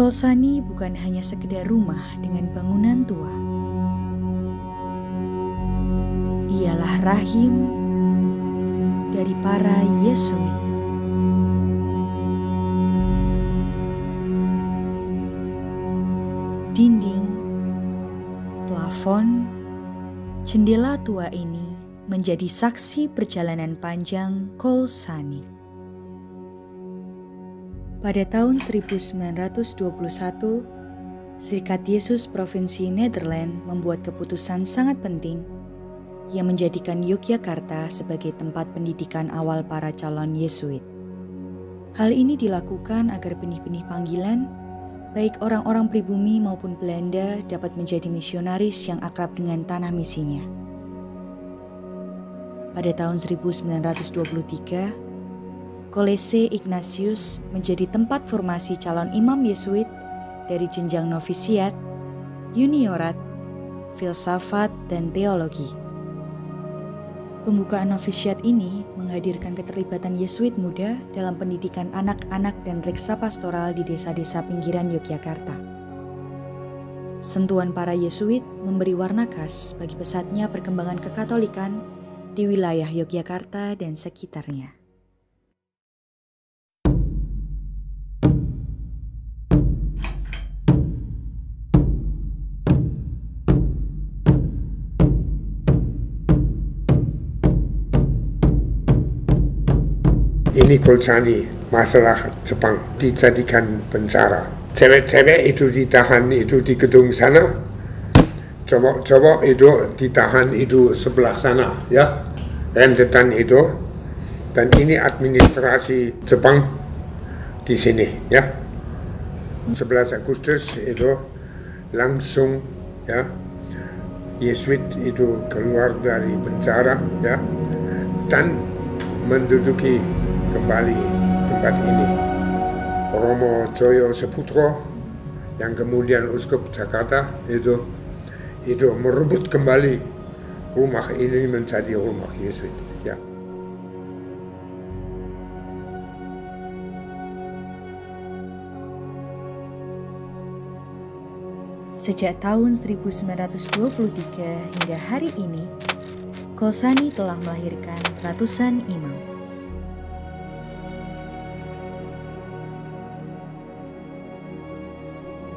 Kolsani bukan hanya sekedar rumah dengan bangunan tua. Ialah rahim dari para Yesuit. Dinding, plafon, jendela tua ini menjadi saksi perjalanan panjang Kolsani. Pada tahun 1921, Serikat Yesus Provinsi Nederland membuat keputusan sangat penting yang menjadikan Yogyakarta sebagai tempat pendidikan awal para calon Yesuit. Hal ini dilakukan agar benih-benih panggilan, baik orang-orang pribumi maupun Belanda, dapat menjadi misionaris yang akrab dengan tanah misinya. Pada tahun 1923, Kolese Ignatius menjadi tempat formasi calon imam Yesuit dari jenjang novisiat, juniorat, filsafat, dan teologi. Pembukaan novisiat ini menghadirkan keterlibatan Yesuit muda dalam pendidikan anak-anak dan reksa pastoral di desa-desa pinggiran Yogyakarta. Sentuhan para Yesuit memberi warna khas bagi pesatnya perkembangan kekatolikan di wilayah Yogyakarta dan sekitarnya. Ini Kolsani, masalah Jepang, dijadikan penjara. Cewek-cewek itu ditahan itu di gedung sana, cowok-cowok itu ditahan itu sebelah sana, ya, rentetan itu. Dan ini administrasi Jepang di sini, ya. 11 Agustus itu langsung, ya, Yesuit itu keluar dari penjara, ya, dan menduduki kembali tempat ini. Romo Joyo Seputro yang kemudian Uskup Jakarta itu merebut kembali rumah ini menjadi rumah Yesuit, ya. Sejak tahun 1923 hingga hari ini, Kolsani telah melahirkan ratusan imam.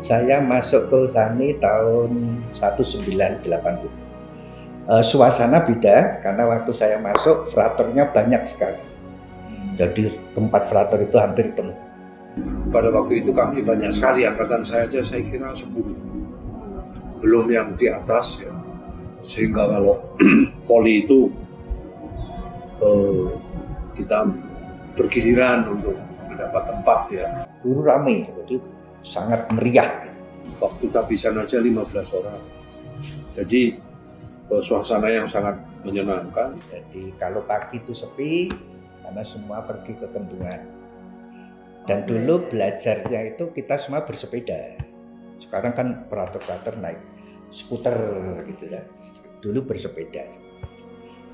Saya masuk Kolsani tahun 1980. Suasana beda karena waktu saya masuk fraternya banyak sekali. Jadi tempat frater itu hampir penuh. Pada waktu itu kami banyak sekali, angkatan saya aja saya kira 10. Belum yang di atas, ya. Sehingga kalau voli itu kita bergiliran untuk mendapat tempat, ya. Dulu ramai, jadi sangat meriah. Waktu kehabisan aja 15 orang. Jadi suasana yang sangat menyenangkan. Jadi kalau pagi itu sepi karena semua pergi ke bendungan. Dan dulu belajarnya itu kita semua bersepeda. Sekarang kan frater-frater naik skuter gitu ya. Dulu bersepeda.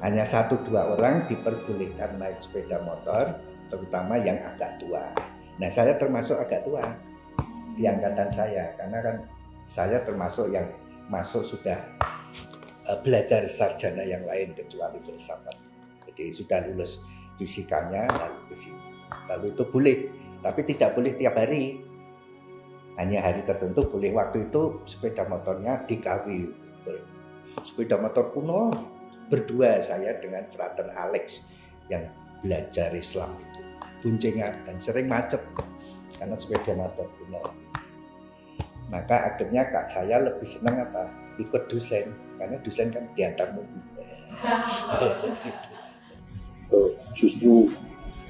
Hanya 1-2 orang diperbolehkan naik sepeda motor, terutama yang agak tua. Nah, saya termasuk agak tua di angkatan saya, karena kan saya termasuk yang masuk sudah belajar sarjana yang lain kecuali filsafat. Jadi sudah lulus fisikanya lalu ke sini. Lalu itu boleh, tapi tidak boleh tiap hari. Hanya hari tertentu boleh. Waktu itu sepeda motornya dikawin. Sepeda motor kuno berdua saya dengan Frater Alex yang belajar Islam itu. Boncengan dan sering macet karena sepeda motor kuno. Maka akhirnya kak saya lebih senang apa? Ikut dosen, karena dosen kan diantar mobil. Justru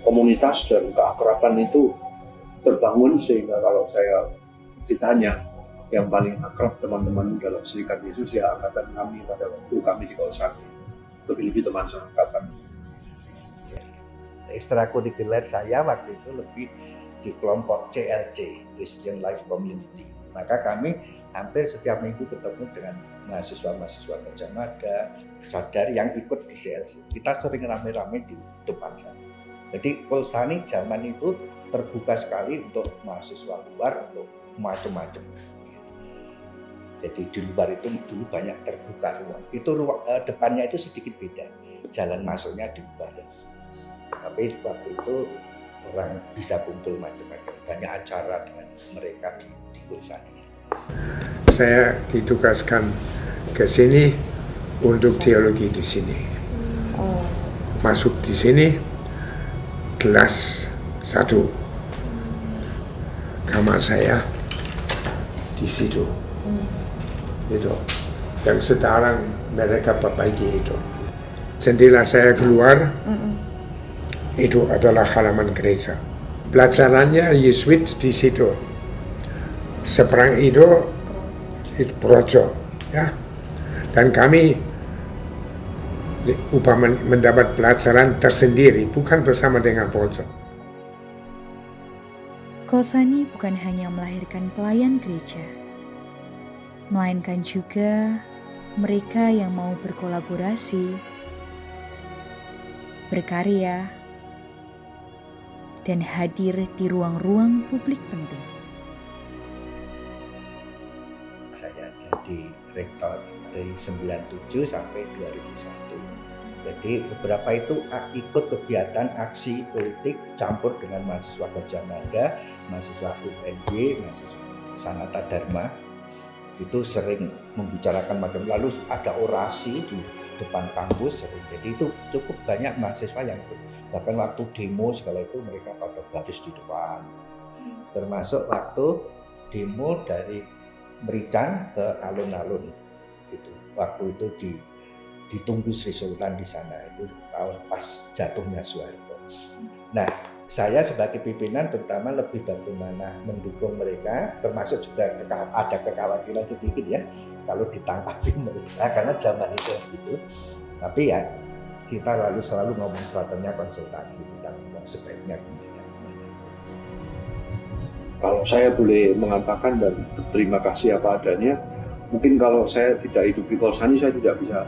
komunitas dan keakraban itu terbangun sehingga kalau saya ditanya yang paling akrab teman-teman dalam Serikat Yesus ya angkatan kami pada waktu kami di Kolsani, lebih-lebih teman seangkatan. Ekstrakurikuler saya waktu itu lebih di kelompok CLC, Christian Life Community. Maka kami hampir setiap minggu ketemu dengan mahasiswa-mahasiswa Gajah Mada, sadar yang ikut di CLC. Kita sering rame-rame di depan sana. Jadi Kolsani zaman itu terbuka sekali untuk mahasiswa luar untuk macam-macam. Jadi di luar itu dulu banyak terbuka ruang. Itu depannya itu sedikit beda, jalan masuknya di luar. Tapi waktu itu orang bisa kumpul macam-macam, banyak acara dengan mereka di Kolsani. Saya ditugaskan ke sini untuk teologi di sini. Masuk di sini kelas 1. Kamar saya di situ. Itu yang sekarang mereka perbaiki itu. Jendela saya keluar, itu adalah halaman gereja. Pelajarannya Yesuit di situ. Seberang itu projo, ya. Dan kami mendapat pelajaran tersendiri, bukan bersama dengan projo. Kolsani bukan hanya melahirkan pelayan gereja, melainkan juga mereka yang mau berkolaborasi, berkarya, dan hadir di ruang-ruang publik penting. Saya jadi rektor dari 97 sampai 2001. Jadi beberapa itu ikut kegiatan aksi politik campur dengan mahasiswa Gajah Mada, mahasiswa UNY, mahasiswa Sanata Dharma. Itu sering membicarakan macam, lalu ada orasi di depan kampus sering. Jadi itu cukup banyak mahasiswa yang bahkan waktu demo segala itu mereka pada baris di depan. Termasuk waktu demo dari Merican ke alun-alun itu. Waktu itu ditunggu Sri Sultan di sana, itu tahun pas jatuhnya Soeharto. Nah, saya sebagai pimpinan terutama lebih bagaimana mendukung mereka, termasuk juga ada kekhawatiran sedikit ya kalau ditangkapin mereka karena zaman itu gitu. Tapi ya kita selalu ngomong fraternya konsultasi, kita ngomong sebaiknya gimana. Kalau saya boleh mengatakan dan berterima kasih apa adanya, mungkin kalau saya tidak hidup di Kolsani saya tidak bisa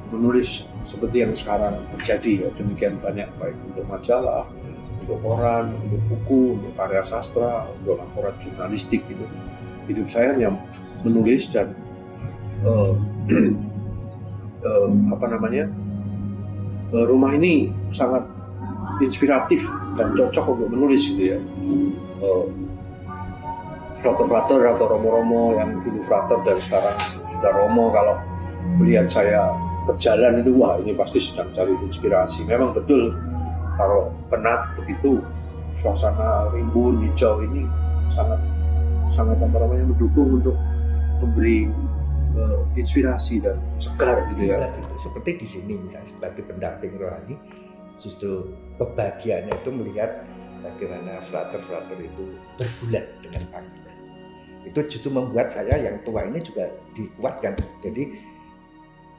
menulis seperti yang sekarang terjadi ya, demikian banyak baik untuk majalah, untuk koran, untuk buku, untuk karya sastra, untuk laporan jurnalistik gitu. Hidup saya hanya menulis dan rumah ini sangat inspiratif dan cocok untuk menulis gitu ya. Frater-frater atau romo-romo yang dulu frater dan sekarang sudah romo, kalau melihat saya berjalan itu, wah ini pasti sedang cari inspirasi. Memang betul kalau penat begitu, suasana rimbun hijau ini sangat mendukung untuk memberi inspirasi dan segar gitu ya. Seperti di sini misalnya sebagai pendamping rohani, justru kebahagiaannya itu melihat bagaimana frater-frater itu berbulan dengan panggilan. Itu justru membuat saya yang tua ini juga dikuatkan. Jadi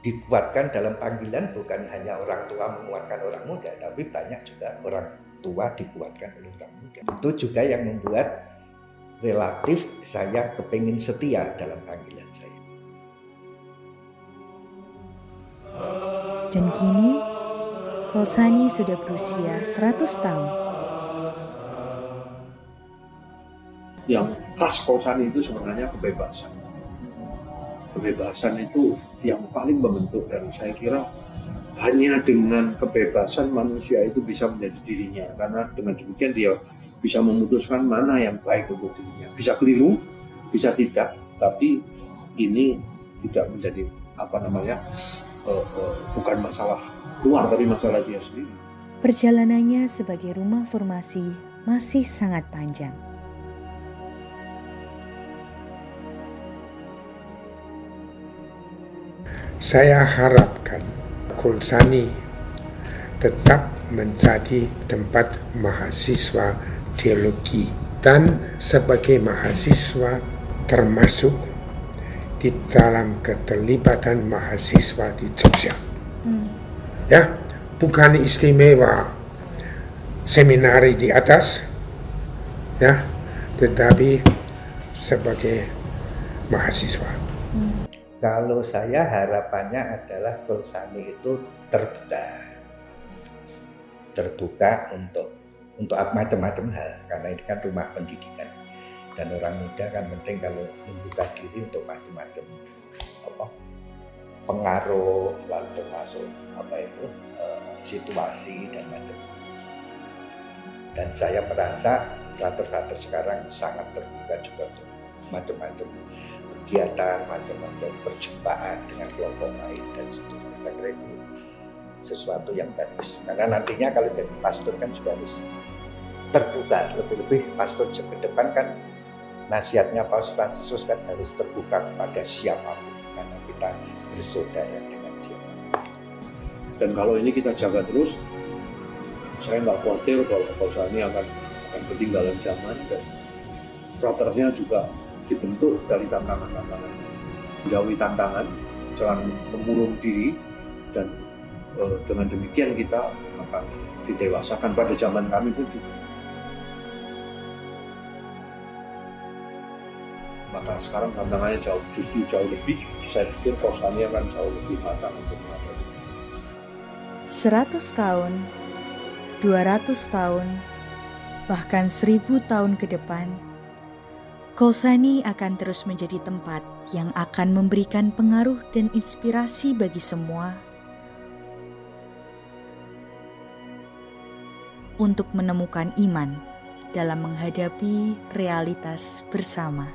dikuatkan dalam panggilan, bukan hanya orang tua menguatkan orang muda, tapi banyak juga orang tua dikuatkan oleh orang muda. Itu juga yang membuat relatif saya kepingin setia dalam panggilan saya. Dan kini, Kolsani sudah berusia 100 tahun. Yang khas Kolsani itu sebenarnya kebebasan. Kebebasan itu yang paling membentuk, dan saya kira hanya dengan kebebasan manusia itu bisa menjadi dirinya, karena dengan demikian dia bisa memutuskan mana yang baik untuk dirinya. Bisa keliru, bisa tidak, tapi ini tidak menjadi bukan masalah luar, tapi masalah dia sendiri. Perjalanannya sebagai rumah formasi masih sangat panjang. Saya harapkan Kolsani tetap menjadi tempat mahasiswa teologi, dan sebagai mahasiswa termasuk di dalam keterlibatan mahasiswa di Jogja. Ya, bukan istimewa seminari di atas, ya, tetapi sebagai mahasiswa. Kalau saya harapannya adalah Kolsani itu terbuka untuk macam-macam hal, karena ini kan rumah pendidikan. Dan orang muda kan penting kalau membuka diri untuk macam-macam pengaruh, lalu termasuk situasi dan macam-macam. Dan saya merasa frater-frater sekarang sangat terbuka juga untuk macam-macam kegiatan, macam-macam perjumpaan dengan kelompok lain dan seterusnya. Saya kira itu sesuatu yang bagus. Karena nantinya kalau jadi pastor kan juga harus terbuka, lebih-lebih pastor ke depan kan nasihatnya Paus Fransiskus kan harus terbuka kepada siapapun karena kita bersaudara dengan siapapun. Dan kalau ini kita jaga terus, saya nggak khawatir kalau Pausa ini akan ketinggalan zaman, dan fraternya juga dibentuk dari tantangan-tantangan. Jauhi tantangan, jangan mengurung diri, dan dengan demikian kita akan didewasakan. Pada zaman kami pun juga. Maka sekarang tantangannya justru jauh lebih. Saya pikir Pausanya akan jauh lebih matang untuk menghadapi. 100 tahun, 200 tahun, bahkan 1000 tahun ke depan, Kolsani akan terus menjadi tempat yang akan memberikan pengaruh dan inspirasi bagi semua untuk menemukan iman dalam menghadapi realitas bersama.